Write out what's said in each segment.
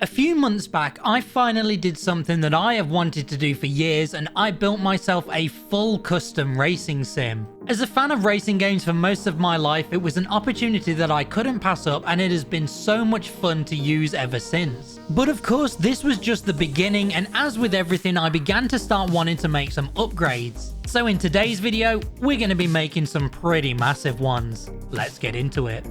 A few months back, I finally did something that I have wanted to do for years, and I built myself a full custom racing sim. As a fan of racing games for most of my life, it was an opportunity that I couldn't pass up, and it has been so much fun to use ever since. But of course, this was just the beginning, and as with everything, I began to start wanting to make some upgrades. So in today's video, we're going to be making some pretty massive ones. Let's get into it.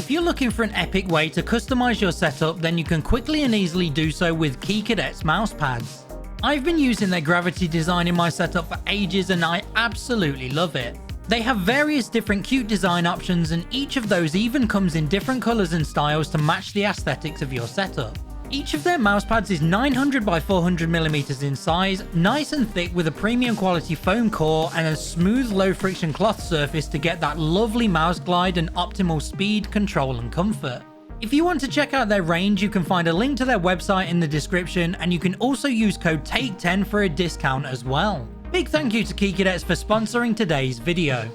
If you're looking for an epic way to customize your setup, then you can quickly and easily do so with KeyCadets MousePads. I've been using their gravity design in my setup for ages and I absolutely love it. They have various different cute design options, and each of those even comes in different colors and styles to match the aesthetics of your setup. Each of their mousepads is 900 by 400mm in size, nice and thick with a premium quality foam core and a smooth low friction cloth surface to get that lovely mouse glide and optimal speed, control and comfort. If you want to check out their range, you can find a link to their website in the description, and you can also use code TAKE10 for a discount as well. Big thank you to KeyCadets for sponsoring today's video.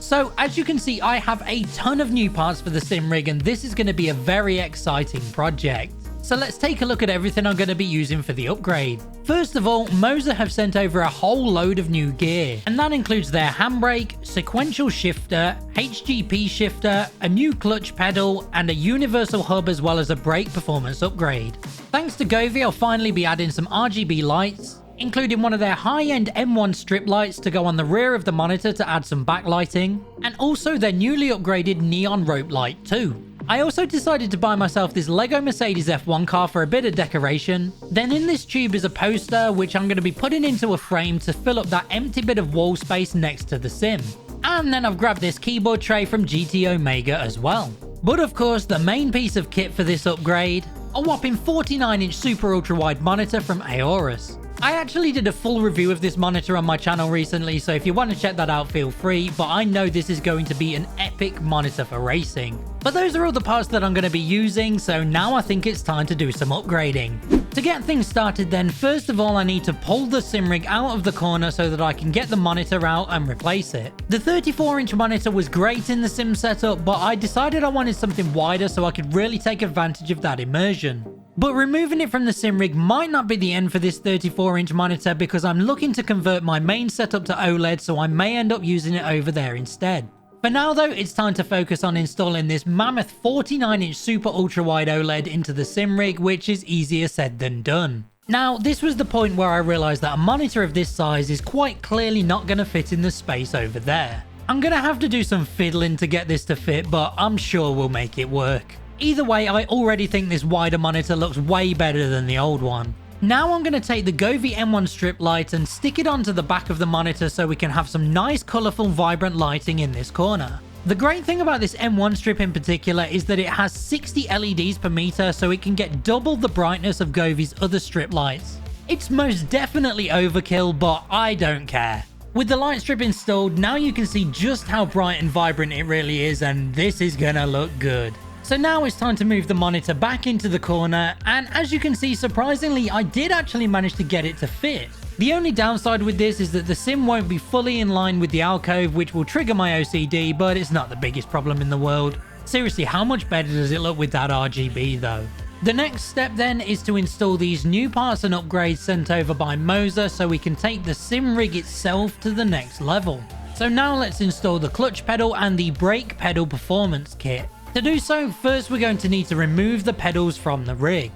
So as you can see, I have a ton of new parts for the sim rig, and this is going to be a very exciting project. So let's take a look at everything I'm going to be using for the upgrade. First of all, Moser have sent over a whole load of new gear, and that includes their handbrake, sequential shifter, HGP shifter, a new clutch pedal, and a universal hub, as well as a brake performance upgrade. Thanks to Govee, I'll finally be adding some RGB lights, including one of their high-end M1 strip lights to go on the rear of the monitor to add some backlighting, and also their newly upgraded neon rope light too. I also decided to buy myself this Lego Mercedes F1 car for a bit of decoration. Then in this tube is a poster, which I'm going to be putting into a frame to fill up that empty bit of wall space next to the sim. And then I've grabbed this keyboard tray from GT Omega as well. But of course, the main piece of kit for this upgrade, a whopping 49-inch super ultra-wide monitor from Aorus. I actually did a full review of this monitor on my channel recently, so if you want to check that out, feel free, but I know this is going to be an epic monitor for racing. But those are all the parts that I'm going to be using, so now I think it's time to do some upgrading. To get things started then, first of all I need to pull the sim rig out of the corner so that I can get the monitor out and replace it. The 34-inch monitor was great in the sim setup, but I decided I wanted something wider so I could really take advantage of that immersion. But removing it from the sim rig might not be the end for this 34-inch monitor, because I'm looking to convert my main setup to OLED, so I may end up using it over there instead. For now though, it's time to focus on installing this mammoth 49-inch super ultra wide OLED into the sim rig, which is easier said than done. Now, this was the point where I realized that a monitor of this size is quite clearly not going to fit in the space over there. I'm going to have to do some fiddling to get this to fit, but I'm sure we'll make it work. Either way, I already think this wider monitor looks way better than the old one. Now I'm going to take the Govee M1 strip light and stick it onto the back of the monitor so we can have some nice colourful vibrant lighting in this corner. The great thing about this M1 strip in particular is that it has 60 LEDs per meter, so it can get double the brightness of Govee's other strip lights. It's most definitely overkill, but I don't care. With the light strip installed, now you can see just how bright and vibrant it really is, and this is gonna look good. So now it's time to move the monitor back into the corner, and as you can see, surprisingly, I did actually manage to get it to fit. The only downside with this is that the sim won't be fully in line with the alcove, which will trigger my OCD, but it's not the biggest problem in the world. Seriously, how much better does it look with that RGB though? The next step then is to install these new parts and upgrades sent over by Moser so we can take the sim rig itself to the next level. So now let's install the clutch pedal and the brake pedal performance kit. To do so, first we're going to need to remove the pedals from the rig.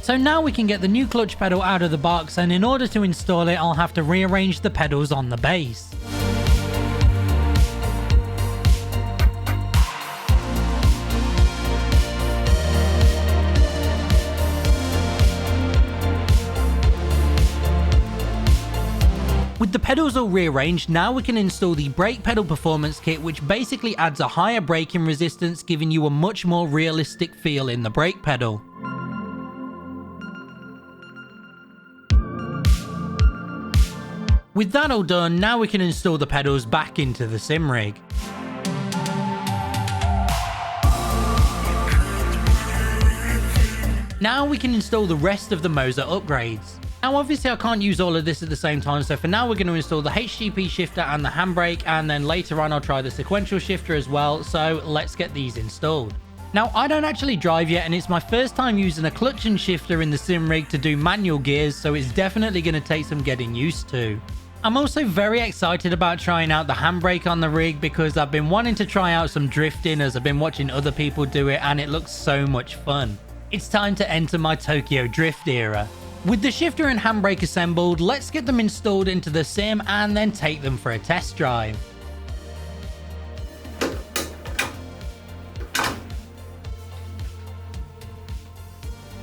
So now we can get the new clutch pedal out of the box, and in order to install it, I'll have to rearrange the pedals on the base. With the pedals all rearranged, now we can install the brake pedal performance kit, which basically adds a higher braking resistance, giving you a much more realistic feel in the brake pedal. With that all done, now we can install the pedals back into the sim rig. Now we can install the rest of the Moser upgrades. Now obviously I can't use all of this at the same time, so for now we're going to install the HGP shifter and the handbrake, and then later on I'll try the sequential shifter as well, so let's get these installed. Now I don't actually drive yet, and it's my first time using a clutch and shifter in the sim rig to do manual gears, so it's definitely going to take some getting used to. I'm also very excited about trying out the handbrake on the rig because I've been wanting to try out some drifting as I've been watching other people do it, and it looks so much fun. It's time to enter my Tokyo Drift era. With the shifter and handbrake assembled, let's get them installed into the sim and then take them for a test drive.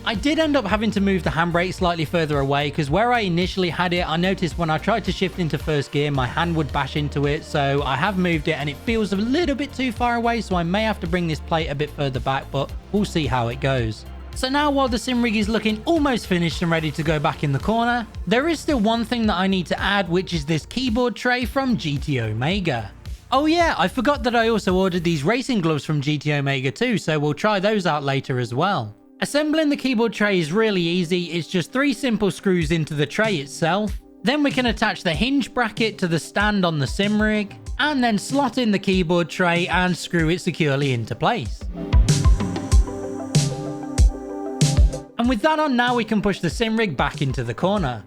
I did end up having to move the handbrake slightly further away because where I initially had it, I noticed when I tried to shift into first gear, my hand would bash into it, so I have moved it and it feels a little bit too far away, so I may have to bring this plate a bit further back, but we'll see how it goes. So now while the sim rig is looking almost finished and ready to go back in the corner, there is still one thing that I need to add, which is this keyboard tray from GT-Omega. Oh yeah, I forgot that I also ordered these racing gloves from GT-Omega too, so we'll try those out later as well. Assembling the keyboard tray is really easy. It's just 3 simple screws into the tray itself. Then we can attach the hinge bracket to the stand on the sim rig, and then slot in the keyboard tray and screw it securely into place. And with that on now, we can push the sim rig back into the corner.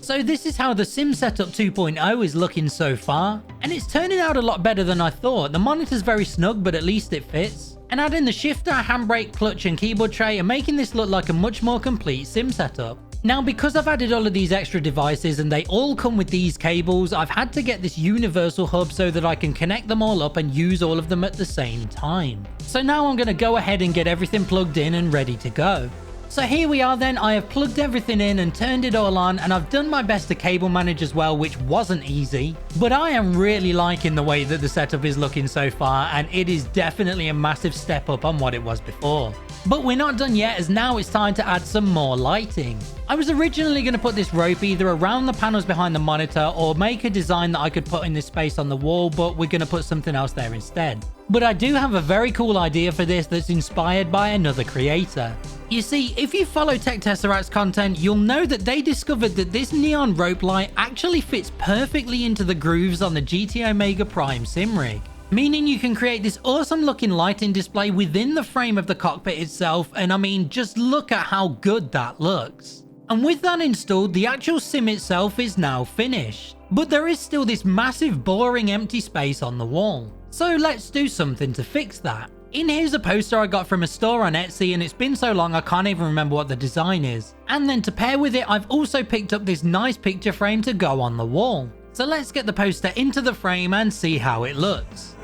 So this is how the Sim Setup 2.0 is looking so far, and it's turning out a lot better than I thought. The monitor's very snug, but at least it fits. And adding the shifter, handbrake, clutch and keyboard tray are making this look like a much more complete sim setup. Now because I've added all of these extra devices and they all come with these cables, I've had to get this universal hub so that I can connect them all up and use all of them at the same time. So now I'm going to go ahead and get everything plugged in and ready to go. So here we are then. I have plugged everything in and turned it all on, and I've done my best to cable manage as well, which wasn't easy. But I am really liking the way that the setup is looking so far, and it is definitely a massive step up on what it was before. But we're not done yet, as now it's time to add some more lighting. I was originally going to put this rope either around the panels behind the monitor or make a design that I could put in this space on the wall, but we're going to put something else there instead. But I do have a very cool idea for this that's inspired by another creator. You see, if you follow Tech Tesseract's content, you'll know that they discovered that this neon rope light actually fits perfectly into the grooves on the GT-Omega Prime sim rig. Meaning you can create this awesome looking lighting display within the frame of the cockpit itself, and I mean, just look at how good that looks. And with that installed, the actual sim itself is now finished. But there is still this massive boring empty space on the wall. So let's do something to fix that. In here's a poster I got from a store on Etsy, and it's been so long I can't even remember what the design is. And then to pair with it, I've also picked up this nice picture frame to go on the wall. So let's get the poster into the frame and see how it looks.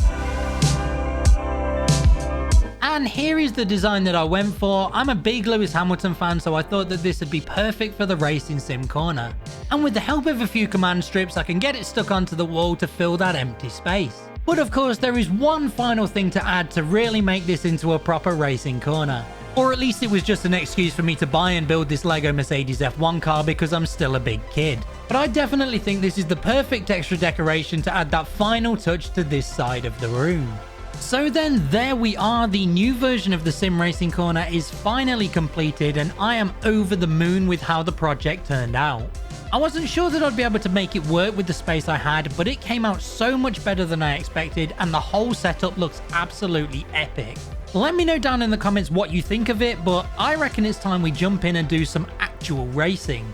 And here is the design that I went for. I'm a big Lewis Hamilton fan, so I thought that this would be perfect for the racing sim corner. And with the help of a few command strips, I can get it stuck onto the wall to fill that empty space. But of course, there is one final thing to add to really make this into a proper racing corner. Or at least it was just an excuse for me to buy and build this Lego Mercedes F1 car because I'm still a big kid. But I definitely think this is the perfect extra decoration to add that final touch to this side of the room. So then there we are, the new version of the Sim Racing Corner is finally completed, and I am over the moon with how the project turned out. I wasn't sure that I'd be able to make it work with the space I had, but it came out so much better than I expected, and the whole setup looks absolutely epic. Let me know down in the comments what you think of it, but I reckon it's time we jump in and do some actual racing.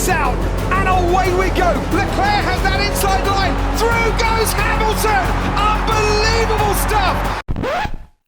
Out and away we go. Leclerc has that inside line. Through goes Hamilton. Unbelievable stuff.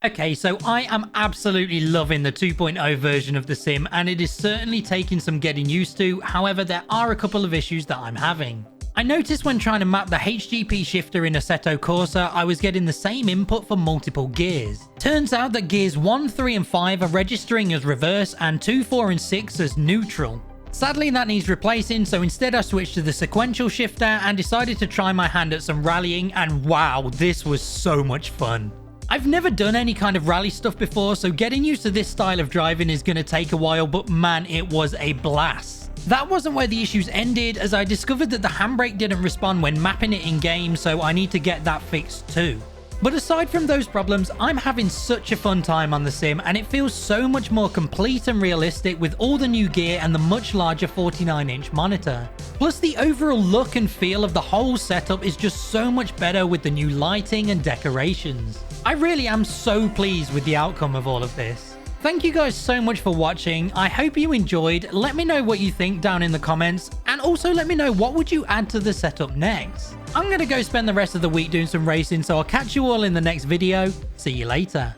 Okay, so I am absolutely loving the 2.0 version of the sim, and it is certainly taking some getting used to. However, there are a couple of issues that I'm having. I noticed when trying to map the HGP shifter in Assetto Corsa, I was getting the same input for multiple gears. Turns out that gears 1, 3 and 5 are registering as reverse and 2, 4 and 6 as neutral. Sadly, that needs replacing, so instead I switched to the sequential shifter and decided to try my hand at some rallying, and wow, this was so much fun. I've never done any kind of rally stuff before, so getting used to this style of driving is going to take a while, but man, it was a blast. That wasn't where the issues ended, as I discovered that the handbrake didn't respond when mapping it in game, so I need to get that fixed too. But aside from those problems, I'm having such a fun time on the sim, and it feels so much more complete and realistic with all the new gear and the much larger 49-inch monitor. Plus, the overall look and feel of the whole setup is just so much better with the new lighting and decorations. I really am so pleased with the outcome of all of this. Thank you guys so much for watching. I hope you enjoyed. Let me know what you think down in the comments, and also let me know what would you add to the setup next. I'm going to go spend the rest of the week doing some racing, so I'll catch you all in the next video. See you later.